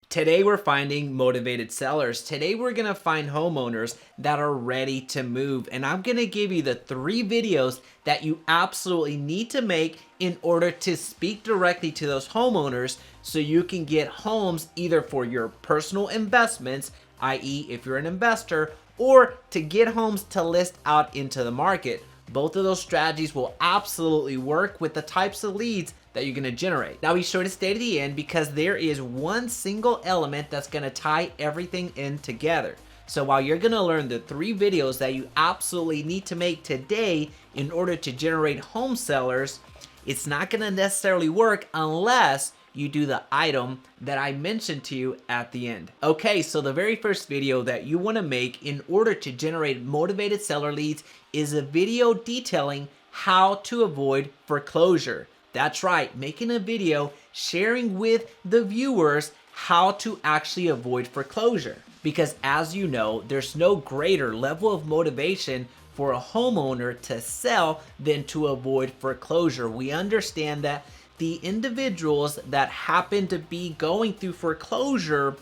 Today we're finding motivated sellers. Today we're gonna find homeowners that are ready to move. And I'm gonna give you the 3 videos that you absolutely need to make in order to speak directly to those homeowners so you can get homes either for your personal investments, i.e. if you're an investor, or to get homes to list out into the market. Both of those strategies will absolutely work with the types of leads that you're gonna generate. Now be sure to stay to the end because there is one single element that's gonna tie everything in together. So while you're gonna learn the 3 videos that you absolutely need to make today in order to generate home sellers, it's not gonna necessarily work unless you do the item that I mentioned to you at the end. Okay, so the very first video that you wanna make in order to generate motivated seller leads is a video detailing how to avoid foreclosure. That's right, making a video sharing with the viewers how to actually avoid foreclosure. Because as you know, there's no greater level of motivation for a homeowner to sell than to avoid foreclosure. We understand that the individuals that happen to be going through foreclosure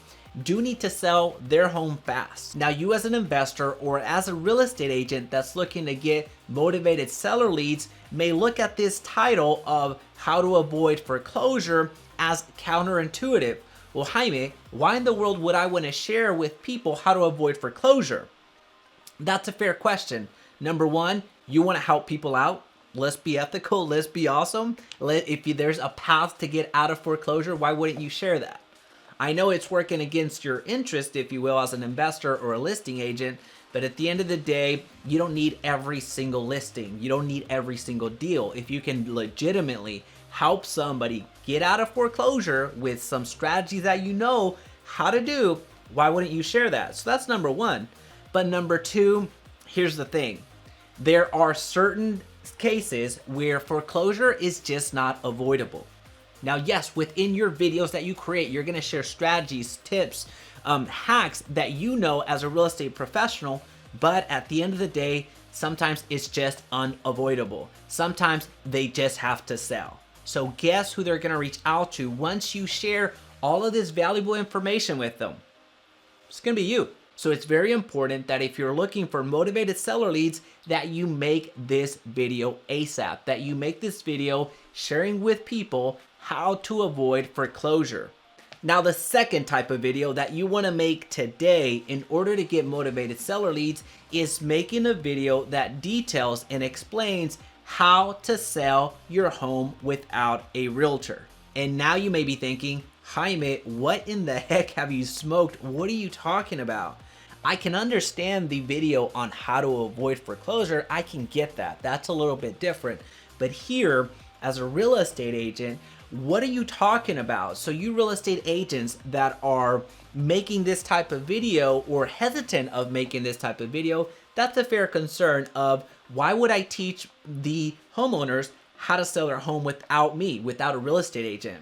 do need to sell their home fast. Now you as an investor or as a real estate agent that's looking to get motivated seller leads may look at this title of how to avoid foreclosure as counterintuitive. Well, Jaime, why in the world would I want to share with people how to avoid foreclosure? That's a fair question. Number one, you want to help people out. Let's be ethical. Let's be awesome. If there's a path to get out of foreclosure, why wouldn't you share that? I know it's working against your interest, if you will, as an investor or a listing agent, but at the end of the day, you don't need every single listing. You don't need every single deal. If you can legitimately help somebody get out of foreclosure with some strategies that you know how to do, why wouldn't you share that? So that's number one. But number two, here's the thing. There are certain cases where foreclosure is just not avoidable. Now, yes, within your videos that you create, you're gonna share strategies, tips, hacks that you know as a real estate professional, but at the end of the day, sometimes it's just unavoidable. Sometimes they just have to sell. So guess who they're gonna reach out to once you share all of this valuable information with them? It's gonna be you. So it's very important that if you're looking for motivated seller leads, that you make this video ASAP, that you make this video sharing with people how to avoid foreclosure. Now, the second type of video that you want to make today in order to get motivated seller leads is making a video that details and explains how to sell your home without a realtor. And now you may be thinking, Jaime, what in the heck have you smoked? What are you talking about? I can understand the video on how to avoid foreclosure. I can get that. That's a little bit different. But here, as a real estate agent, what are you talking about? So you real estate agents that are making this type of video or hesitant of making this type of video, that's a fair concern of why would I teach the homeowners how to sell their home without me, without a real estate agent?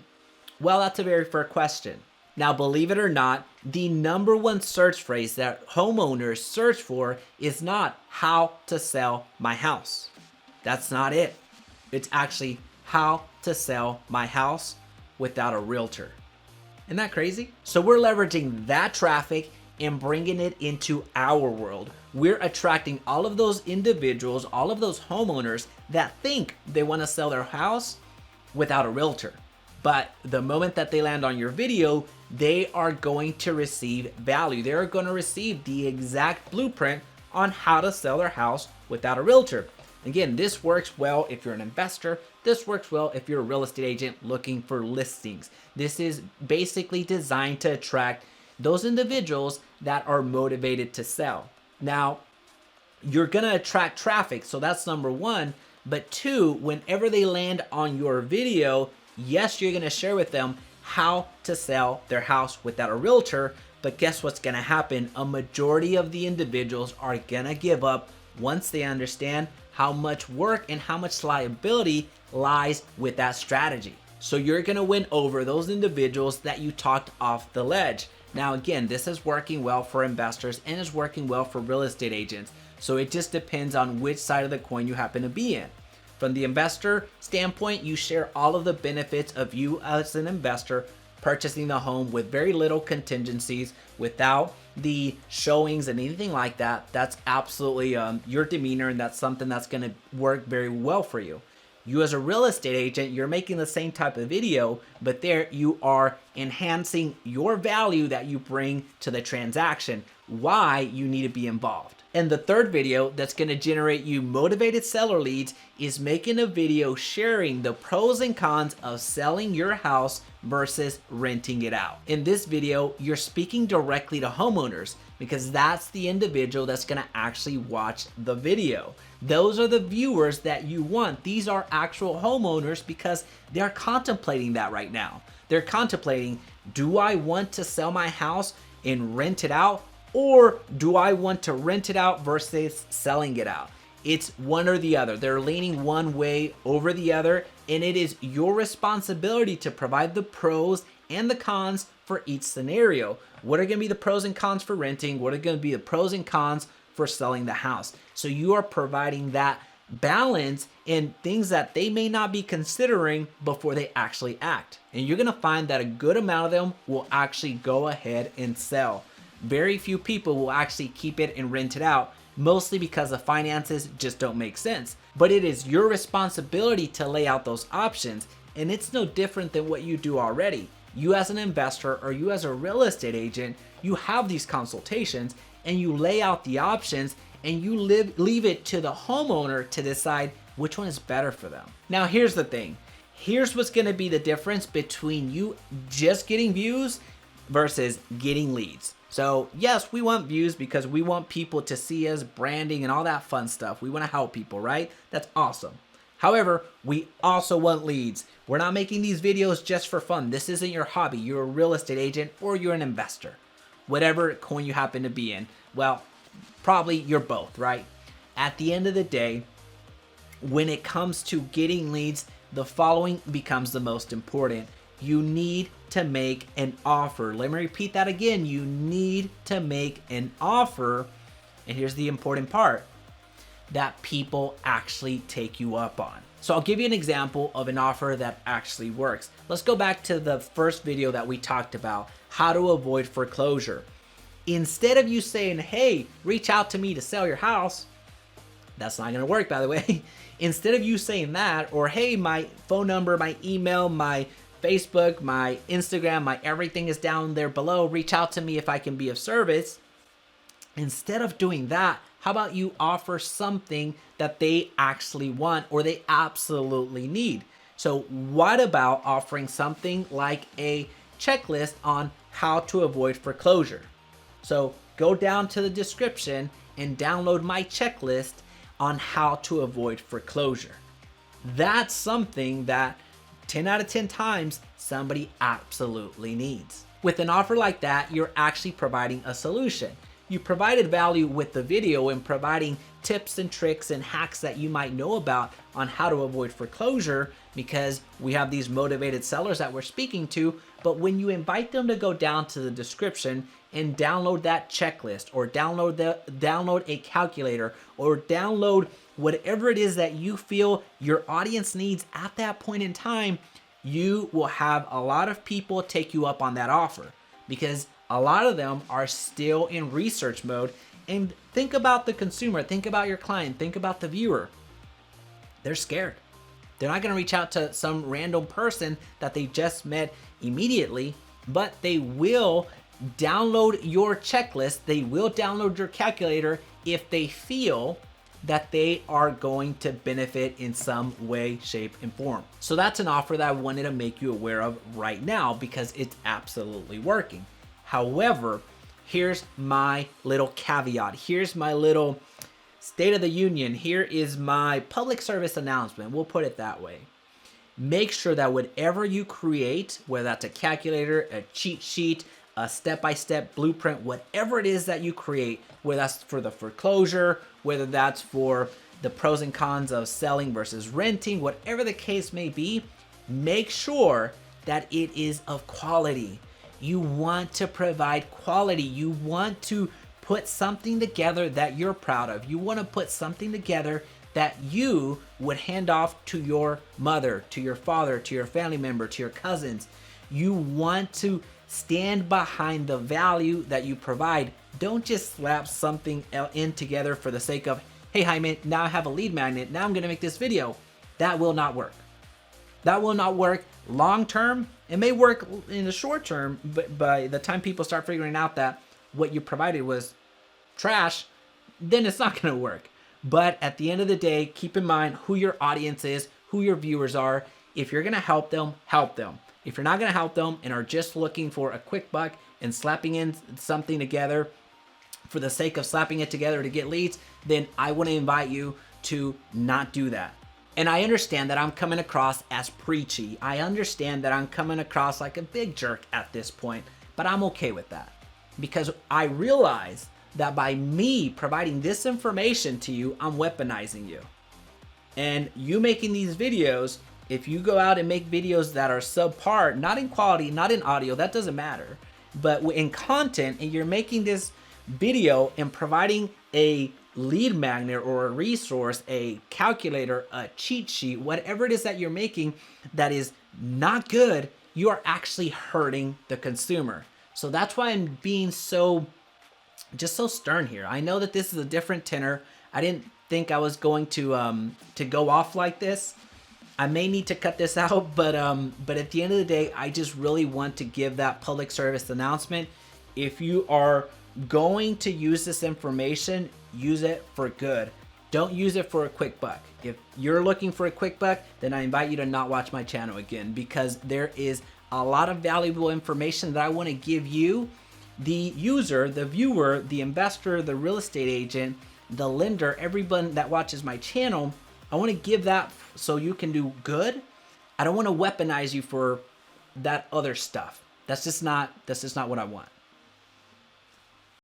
Well, that's a very fair question. Now, believe it or not, the number one search phrase that homeowners search for is not how to sell my house. That's not it. It's actually how to sell my house without a realtor. Isn't that crazy? So we're leveraging that traffic and bringing it into our world. We're attracting all of those individuals, all of those homeowners that think they want to sell their house without a realtor. But the moment that they land on your video, they are going to receive value. They're going to receive the exact blueprint on how to sell their house without a realtor. Again, this works well if you're an investor. This works well if you're a real estate agent looking for listings. This is basically designed to attract those individuals that are motivated to sell. Now, you're going to attract traffic, so that's number one. But two, whenever they land on your video, yes, you're going to share with them how to sell their house without a realtor. But guess what's going to happen? A majority of the individuals are going to give up once they understand how much work and how much liability lies with that strategy. So you're going to win over those individuals that you talked off the ledge. Now, again, this is working well for investors and is working well for real estate agents. So it just depends on which side of the coin you happen to be in. From the investor standpoint, you share all of the benefits of you as an investor purchasing the home with very little contingencies, without the showings and anything like that, that's absolutely your demeanor, and that's something that's going to work very well for you. You as a real estate agent, you're making the same type of video, but there you are enhancing your value that you bring to the transaction, why you need to be involved. And the third video that's going to generate you motivated seller leads is making a video sharing the pros and cons of selling your house versus renting it out. In this video, you're speaking directly to homeowners because that's the individual that's going to actually watch the video. Those are the viewers that you want. These are actual homeowners because they're contemplating that right now. They're contemplating, do I want to sell my house and rent it out? Or do I want to rent it out versus selling it out? It's one or the other. They're leaning one way over the other, and it is your responsibility to provide the pros and the cons for each scenario. What are going to be the pros and cons for renting? What are going to be the pros and cons for selling the house? So you are providing that balance in things that they may not be considering before they actually act. And you're going to find that a good amount of them will actually go ahead and sell. Very few people will actually keep it and rent it out, mostly because the finances just don't make sense. But it is your responsibility to lay out those options, and it's no different than what you do already. You as an investor or you as a real estate agent, you have these consultations and you lay out the options, and you leave it to the homeowner to decide which one is better for them. Now here's the thing. Here's what's going to be the difference between you just getting views versus getting leads. So yes, we want views because we want people to see us, branding and all that fun stuff. We want to help people, right? That's awesome. However, we also want leads. We're not making these videos just for fun. This isn't your hobby. You're a real estate agent or you're an investor. Whatever coin you happen to be in. Well, probably you're both, right? At the end of the day, when it comes to getting leads, the following becomes the most important. You need to make an offer. Let me repeat that again. You need to make an offer. And here's the important part, that people actually take you up on. So I'll give you an example of an offer that actually works. Let's go back to the first video that we talked about, how to avoid foreclosure. Instead of you saying, hey, reach out to me to sell your house, that's not gonna work, by the way. Instead of you saying that, or hey, my phone number, my email, my Facebook, my Instagram, my everything is down there below, reach out to me if I can be of service. Instead of doing that, how about you offer something that they actually want or they absolutely need? So what about offering something like a checklist on how to avoid foreclosure? So go down to the description and download my checklist on how to avoid foreclosure. That's something that 10 out of 10 times somebody absolutely needs. With an offer like that, you're actually providing a solution. You provided value with the video and providing tips and tricks and hacks that you might know about on how to avoid foreclosure, because we have these motivated sellers that we're speaking to. But when you invite them to go down to the description and download that checklist, or download a calculator, or download whatever it is that you feel your audience needs at that point in time, you will have a lot of people take you up on that offer, because a lot of them are still in research mode. And think about the consumer, think about your client, think about the viewer. They're scared. They're not going to reach out to some random person that they just met immediately, but they will download your checklist. They will download your calculator if they feel that they are going to benefit in some way, shape, and form. So that's an offer that I wanted to make you aware of right now because it's absolutely working. However, here's my little caveat. Here's my little State of the Union. Here is my public service announcement. We'll put it that way. Make sure that whatever you create, whether that's a calculator, a cheat sheet, a step-by-step blueprint, whatever it is that you create, whether that's for the foreclosure, whether that's for the pros and cons of selling versus renting, whatever the case may be, make sure that it is of quality. You want to provide quality. You want to put something together that you're proud of. You want to put something together that you would hand off to your mother, to your father, to your family member, to your cousins. You want to stand behind the value that you provide. Don't just slap something in together for the sake of, hey Jaime, now I have a lead magnet, now I'm gonna make this video. That will not work. That will not work long term. It may work in the short term, but by the time people start figuring out that what you provided was trash, then it's not gonna work. But at the end of the day, keep in mind who your audience is, who your viewers are. If you're gonna help them, help them. If you're not gonna help them and are just looking for a quick buck and slapping in something together for the sake of slapping it together to get leads, then I wanna invite you to not do that. And I understand that I'm coming across as preachy. I understand that I'm coming across like a big jerk at this point, but I'm okay with that because I realize that by me providing this information to you, I'm weaponizing you. And you making these videos, if you go out and make videos that are subpar, not in quality, not in audio, that doesn't matter, but in content, and you're making this video and providing a lead magnet or a resource, a calculator, a cheat sheet, whatever it is that you're making that is not good, you are actually hurting the consumer. So that's why I'm being so stern here. I know that this is a different tenor. I didn't think I was going to go off like this. I may need to cut this out, but at the end of the day, I just really want to give that public service announcement. If you are going to use this information, use it for good. Don't use it for a quick buck. If you're looking for a quick buck, then I invite you to not watch my channel again, because there is a lot of valuable information that I want to give you, the user, the viewer, the investor, the real estate agent, the lender, everyone that watches my channel. I want to give that so you can do good. I don't want to weaponize you for that other stuff. That's just not what I want.